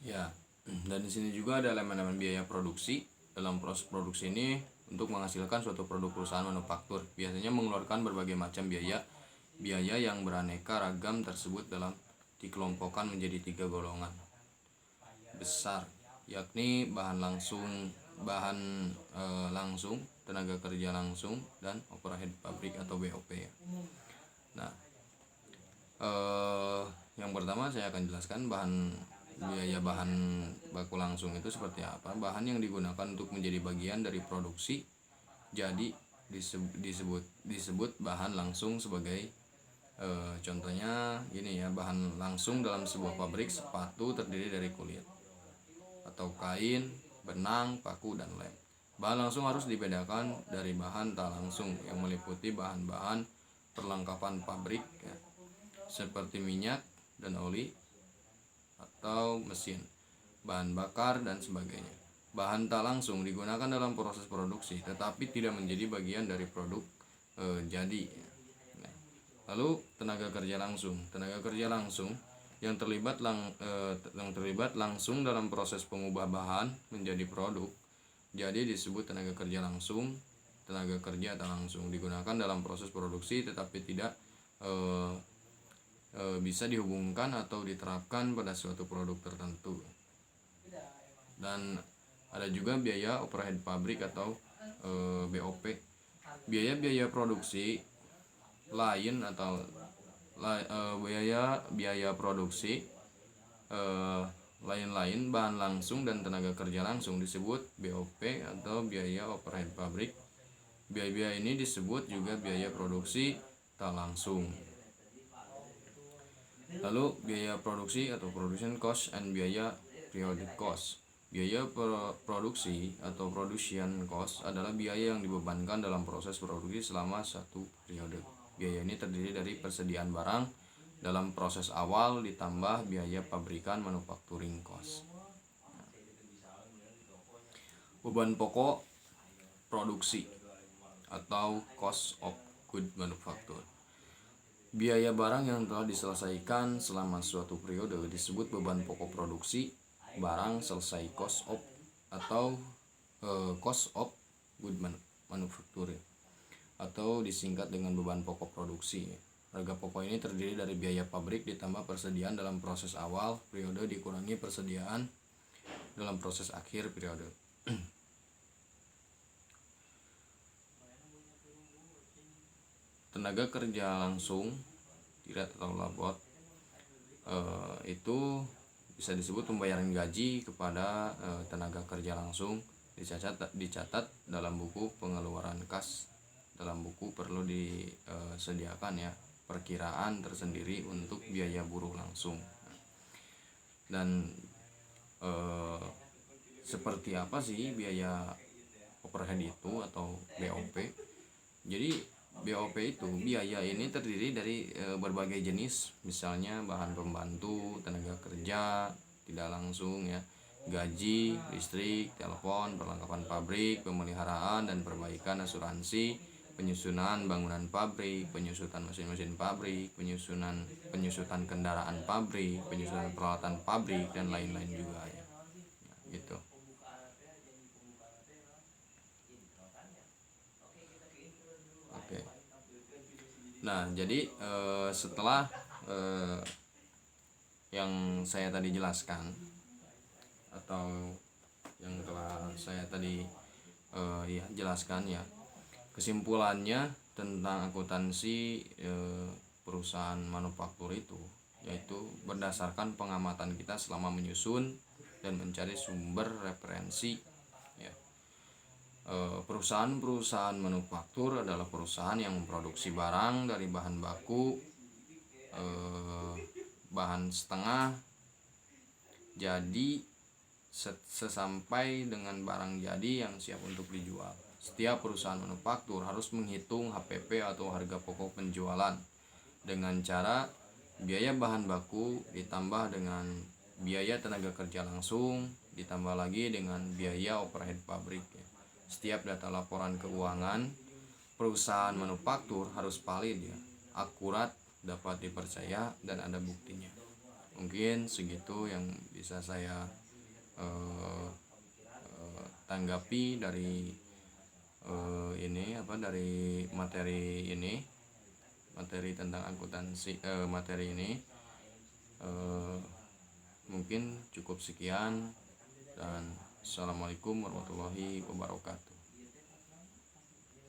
Ya, dan di sini juga ada elemen-elemen biaya produksi. Dalam proses produksi ini, untuk menghasilkan suatu produk perusahaan manufaktur biasanya mengeluarkan berbagai macam biaya. Biaya yang beraneka ragam tersebut dikelompokkan menjadi 3 golongan besar, yakni bahan langsung, tenaga kerja langsung, dan overhead pabrik atau BOP ya. Nah, yang pertama saya akan jelaskan biaya bahan baku langsung itu seperti apa. Bahan yang digunakan untuk menjadi bagian dari produksi jadi disebut bahan langsung sebagai contohnya gini ya, bahan langsung dalam sebuah pabrik sepatu terdiri dari kulit atau kain, benang, paku, dan lem. Bahan langsung harus dibedakan dari bahan tak langsung yang meliputi bahan-bahan perlengkapan pabrik ya, seperti minyak dan oli atau mesin, bahan bakar, dan sebagainya. Bahan tak langsung digunakan dalam proses produksi tetapi tidak menjadi bagian dari produk jadi. Lalu tenaga kerja langsung. Tenaga kerja langsung yang terlibat langsung dalam proses pengubah bahan menjadi produk jadi disebut tenaga kerja langsung. Tenaga kerja tak langsung digunakan dalam proses produksi tetapi tidak bisa dihubungkan atau diterapkan pada suatu produk tertentu. Dan ada juga biaya overhead pabrik atau BOP. Biaya produksi lain atau biaya produksi lain bahan langsung dan tenaga kerja langsung disebut BOP atau biaya overhead pabrik. Biaya ini disebut juga biaya produksi tak langsung. Lalu biaya produksi atau production cost and biaya periodic cost. Biaya produksi atau production cost adalah biaya yang dibebankan dalam proses produksi selama satu periode. Biaya ini terdiri dari persediaan barang dalam proses awal ditambah biaya pabrikan manufacturing cost. Beban pokok produksi atau cost of good manufacture. Biaya barang yang telah diselesaikan selama suatu periode disebut beban pokok produksi barang selesai, cost of good manufacturing, atau disingkat dengan beban pokok produksi. Harga pokok ini terdiri dari biaya pabrik ditambah persediaan dalam proses awal periode dikurangi persediaan dalam proses akhir periode. Tenaga kerja langsung direct atau labor itu bisa disebut pembayaran gaji kepada tenaga kerja langsung dicatat dalam buku pengeluaran kas. Dalam buku perlu disediakan ya perkiraan tersendiri untuk biaya buruh langsung. Dan seperti apa sih biaya overhead itu atau BOP? Jadi BOP itu biaya ini terdiri dari berbagai jenis, misalnya bahan pembantu, tenaga kerja tidak langsung ya, gaji, listrik, telepon, perlengkapan pabrik, pemeliharaan dan perbaikan asuransi, penyusunan bangunan pabrik, penyusutan mesin-mesin pabrik, penyusutan kendaraan pabrik, penyusutan peralatan pabrik, dan lain-lain juga ya. Gitu. Oke. Nah, jadi setelah yang saya tadi jelaskan atau yang telah saya tadi jelaskan ya, kesimpulannya tentang akuntansi perusahaan manufaktur itu yaitu berdasarkan pengamatan kita selama menyusun dan mencari sumber referensi ya. Perusahaan-perusahaan manufaktur adalah perusahaan yang memproduksi barang dari bahan baku, bahan setengah jadi sesampai dengan barang jadi yang siap untuk dijual. Setiap perusahaan manufaktur harus menghitung HPP atau harga pokok penjualan dengan cara biaya bahan baku ditambah dengan biaya tenaga kerja langsung ditambah lagi dengan biaya overhead pabrik ya. Setiap data laporan keuangan perusahaan manufaktur harus valid ya, akurat, dapat dipercaya, dan ada buktinya. Mungkin segitu yang bisa saya tanggapi dari dari materi tentang akuntansi, materi ini. Mungkin cukup sekian, dan assalamualaikum warahmatullahi wabarakatuh.